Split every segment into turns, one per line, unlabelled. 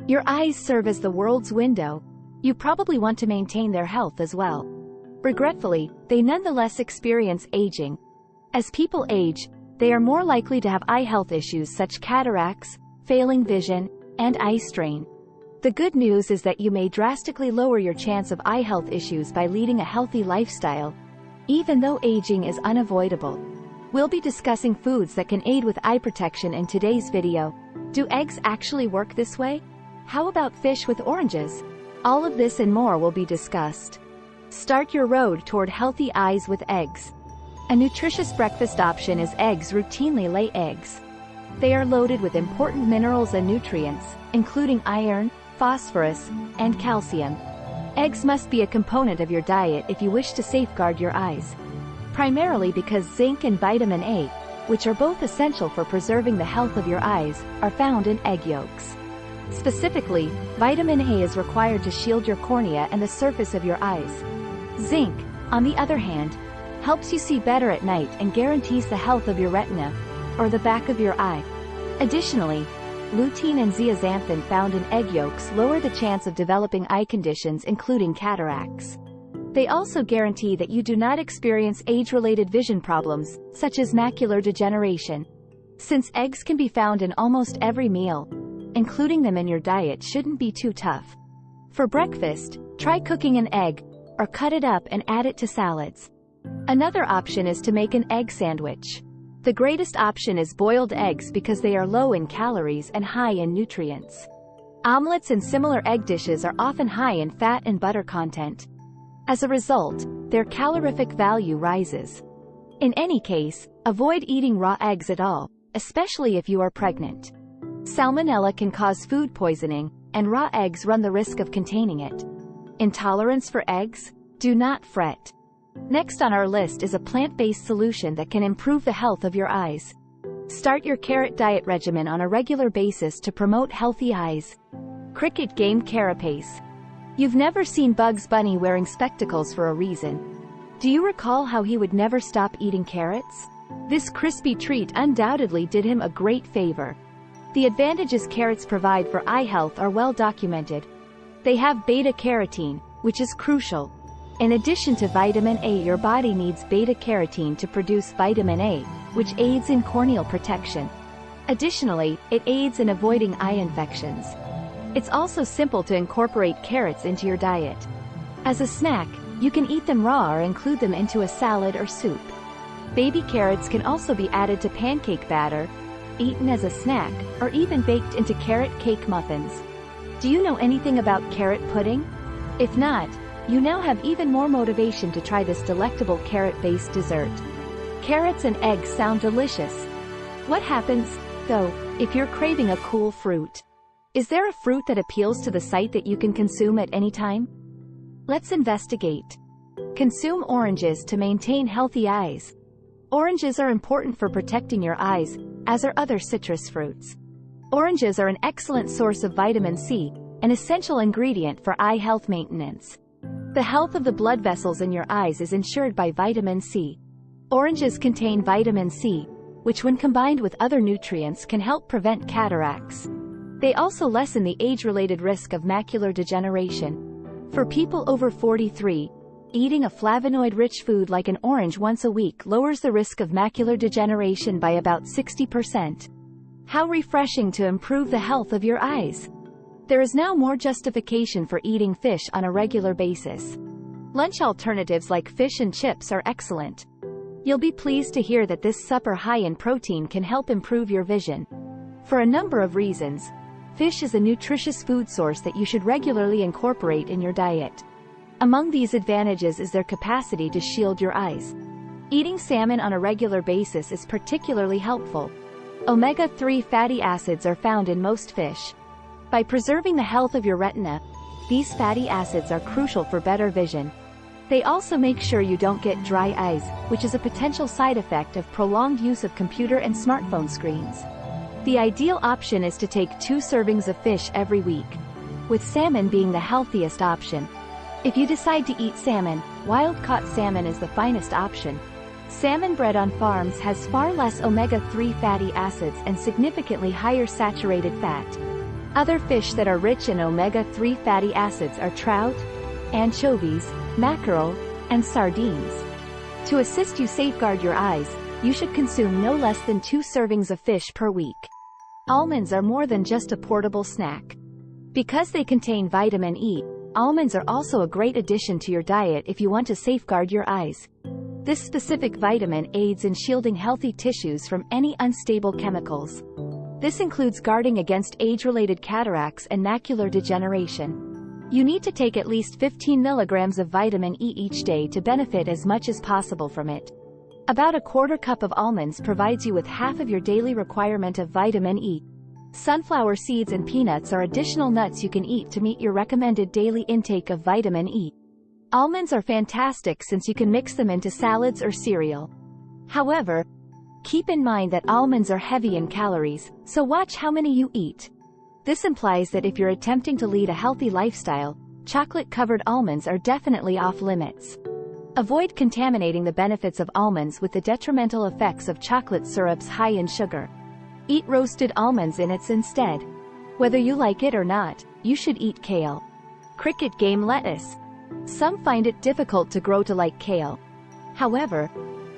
Your eyes serve as the world's window. You probably want to maintain their health as well. Regretfully, they nonetheless experience aging. As people age, they are more likely to have eye health issues such as cataracts, failing vision, and eye strain. The good news is that you may drastically lower your chance of eye health issues by leading a healthy lifestyle, even though aging is unavoidable. We'll be discussing foods that can aid with eye protection in today's video. Do eggs actually work this way? How about fish with oranges? All of this and more will be discussed. Start your road toward healthy eyes with eggs. A nutritious breakfast option is eggs. Routinely lay eggs. They are loaded with important minerals and nutrients, including iron, phosphorus, and calcium. Eggs must be a component of your diet if you wish to safeguard your eyes. Primarily because zinc and vitamin A, which are both essential for preserving the health of your eyes, are found in egg yolks. Specifically, vitamin A is required to shield your cornea and the surface of your eyes. Zinc, on the other hand, helps you see better at night and guarantees the health of your retina, or the back of your eye. Additionally, lutein and zeaxanthin found in egg yolks lower the chance of developing eye conditions including cataracts. They also guarantee that you do not experience age-related vision problems, such as macular degeneration. Since eggs can be found in almost every meal, including them in your diet shouldn't be too tough. For breakfast, try cooking an egg, or cut it up and add it to salads. Another option is to make an egg sandwich. The greatest option is boiled eggs because they are low in calories and high in nutrients. Omelets and similar egg dishes are often high in fat and butter content. As a result, their calorific value rises. In any case, avoid eating raw eggs at all, especially if you are pregnant. Salmonella can cause food poisoning, and raw eggs run the risk of containing it. Intolerance for eggs? Do not fret. Next on our list is a plant-based solution that can improve the health of your eyes. Start your carrot diet regimen on a regular basis to promote healthy eyes. Cricket game carapace. You've never seen Bugs Bunny wearing spectacles for a reason. Do you recall how he would never stop eating carrots? This crispy treat undoubtedly did him a great favor. The advantages carrots provide for eye health are well documented. They have beta-carotene, which is crucial. In addition to vitamin A, your body needs beta-carotene to produce vitamin A, which aids in corneal protection. Additionally, it aids in avoiding eye infections. It's also simple to incorporate carrots into your diet. As a snack, you can eat them raw or include them into a salad or soup. Baby carrots can also be added to pancake batter, eaten as a snack, or even baked into carrot cake muffins. Do you know anything about carrot pudding? If not, you now have even more motivation to try this delectable carrot-based dessert. Carrots and eggs sound delicious. What happens, though, if you're craving a cool fruit? Is there a fruit that appeals to the sight that you can consume at any time? Let's investigate. Consume oranges to maintain healthy eyes. Oranges are important for protecting your eyes, as are other citrus fruits. Oranges are an excellent source of vitamin C, an essential ingredient for eye health maintenance. The health of the blood vessels in your eyes is ensured by vitamin C. Oranges contain vitamin C, which when combined with other nutrients can help prevent cataracts. They also lessen the age-related risk of macular degeneration. For people over 43, eating a flavonoid-rich food like an orange once a week lowers the risk of macular degeneration by about 60%. How refreshing to improve the health of your eyes! There is now more justification for eating fish on a regular basis. Lunch alternatives like fish and chips are excellent. You'll be pleased to hear that this supper high in protein can help improve your vision. For a number of reasons, fish is a nutritious food source that you should regularly incorporate in your diet. Among these advantages is their capacity to shield your eyes. Eating salmon on a regular basis is particularly helpful. Omega-3 fatty acids are found in most fish. By preserving the health of your retina, these fatty acids are crucial for better vision. They also make sure you don't get dry eyes, which is a potential side effect of prolonged use of computer and smartphone screens. The ideal option is to take 2 servings of fish every week, with salmon being the healthiest option. If you decide to eat salmon, wild-caught salmon is the finest option. Salmon bred on farms has far less omega-3 fatty acids and significantly higher saturated fat. Other fish that are rich in omega-3 fatty acids are trout, anchovies, mackerel, and sardines. To assist you safeguard your eyes, you should consume no less than 2 servings of fish per week. Almonds are more than just a portable snack. Because they contain vitamin E, almonds are also a great addition to your diet if you want to safeguard your eyes. This specific vitamin aids in shielding healthy tissues from any unstable chemicals. This includes guarding against age-related cataracts and macular degeneration. You need to take at least 15 milligrams of vitamin E each day to benefit as much as possible from it. About a quarter cup of almonds provides you with half of your daily requirement of vitamin E. Sunflower seeds and peanuts are additional nuts you can eat to meet your recommended daily intake of vitamin E. Almonds are fantastic since you can mix them into salads or cereal. However, keep in mind that almonds are heavy in calories, so watch how many you eat. This implies that if you're attempting to lead a healthy lifestyle, chocolate-covered almonds are definitely off limits. Avoid contaminating the benefits of almonds with the detrimental effects of chocolate syrups high in sugar. Eat roasted almonds in its instead. Whether you like it or not, you should eat kale. Cricket game lettuce. Some find it difficult to grow to like kale. However,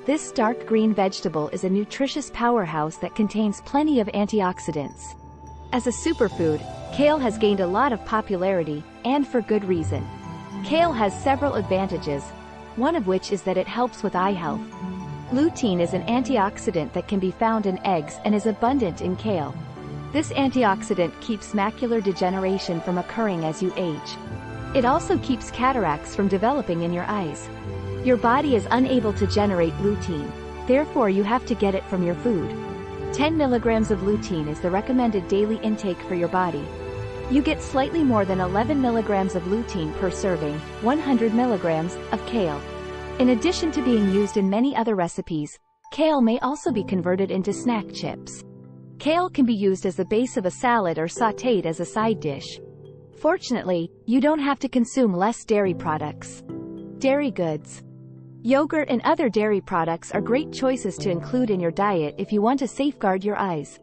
this dark green vegetable is a nutritious powerhouse that contains plenty of antioxidants. As a superfood, kale has gained a lot of popularity, and for good reason. Kale has several advantages, one of which is that it helps with eye health. Lutein is an antioxidant that can be found in eggs and is abundant in kale. This antioxidant keeps macular degeneration from occurring as you age. It also keeps cataracts from developing in your eyes. Your body is unable to generate lutein, therefore you have to get it from your food. 10 milligrams of lutein is the recommended daily intake for your body. You get slightly more than 11 milligrams of lutein per serving, 100 milligrams, of kale. In addition to being used in many other recipes, kale may also be converted into snack chips. Kale can be used as the base of a salad or sautéed as a side dish. Fortunately, you don't have to consume less dairy products. Dairy goods. Yogurt and other dairy products are great choices to include in your diet if you want to safeguard your eyes.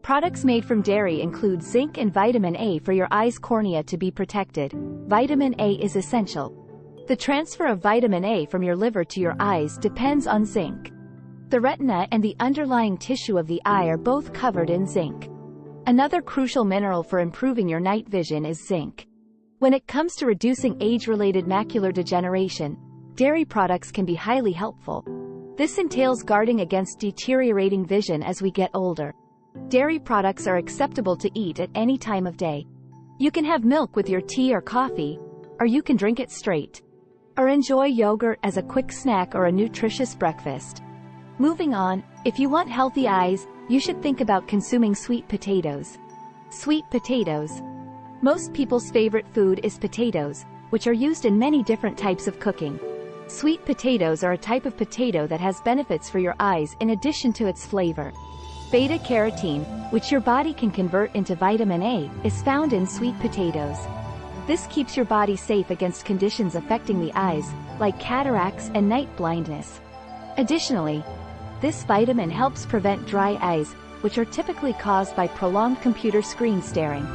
Products made from dairy include zinc and vitamin A for your eye's cornea to be protected. Vitamin A is essential. The transfer of vitamin A from your liver to your eyes depends on zinc. The retina and the underlying tissue of the eye are both covered in zinc. Another crucial mineral for improving your night vision is zinc. When it comes to reducing age-related macular degeneration, dairy products can be highly helpful. This entails guarding against deteriorating vision as we get older. Dairy products are acceptable to eat at any time of day. You can have milk with your tea or coffee, or you can drink it straight. Or enjoy yogurt as a quick snack or a nutritious breakfast. Moving on, if you want healthy eyes, you should think about consuming sweet potatoes. Sweet potatoes. Most people's favorite food is potatoes, which are used in many different types of cooking. Sweet potatoes are a type of potato that has benefits for your eyes in addition to its flavor. Beta-carotene, which your body can convert into vitamin A, is found in sweet potatoes. This keeps your body safe against conditions affecting the eyes, like cataracts and night blindness. Additionally, this vitamin helps prevent dry eyes, which are typically caused by prolonged computer screen staring.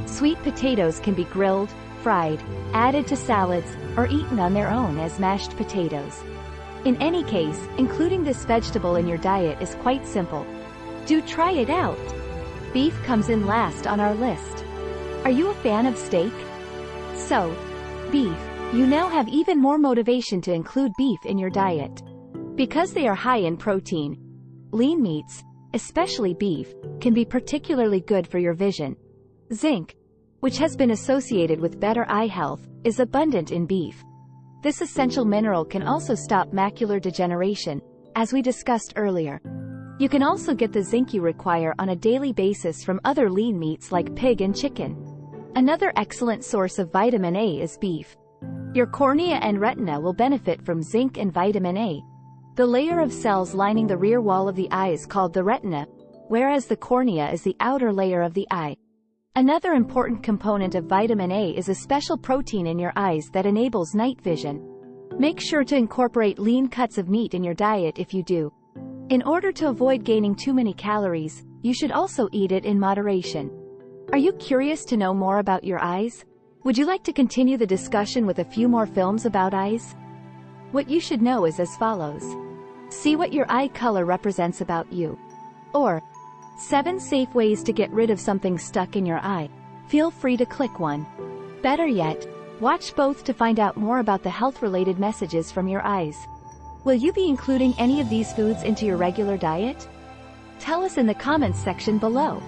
Sweet potatoes can be grilled, fried, added to salads, or eaten on their own as mashed potatoes. In any case, including this vegetable in your diet is quite simple. Do try it out. Beef comes in last on our list. Are you a fan of steak? So, beef. You now have even more motivation to include beef in your diet. Because they are high in protein, lean meats, especially beef, can be particularly good for your vision. Zinc, which has been associated with better eye health, is abundant in beef. This essential mineral can also stop macular degeneration, as we discussed earlier. You can also get the zinc you require on a daily basis from other lean meats like pig and chicken. Another excellent source of vitamin A is beef. Your cornea and retina will benefit from zinc and vitamin A. The layer of cells lining the rear wall of the eye is called the retina, whereas the cornea is the outer layer of the eye. Another important component of vitamin A is a special protein in your eyes that enables night vision. Make sure to incorporate lean cuts of meat in your diet if you do. In order to avoid gaining too many calories, you should also eat it in moderation. Are you curious to know more about your eyes? Would you like to continue the discussion with a few more films about eyes? What you should know is as follows. See what your eye color represents about you. Or, 7 safe ways to get rid of something stuck in your eye. Feel free to click one. Better yet, watch both to find out more about the health-related messages from your eyes. Will you be including any of these foods into your regular diet? Tell us in the comments section below.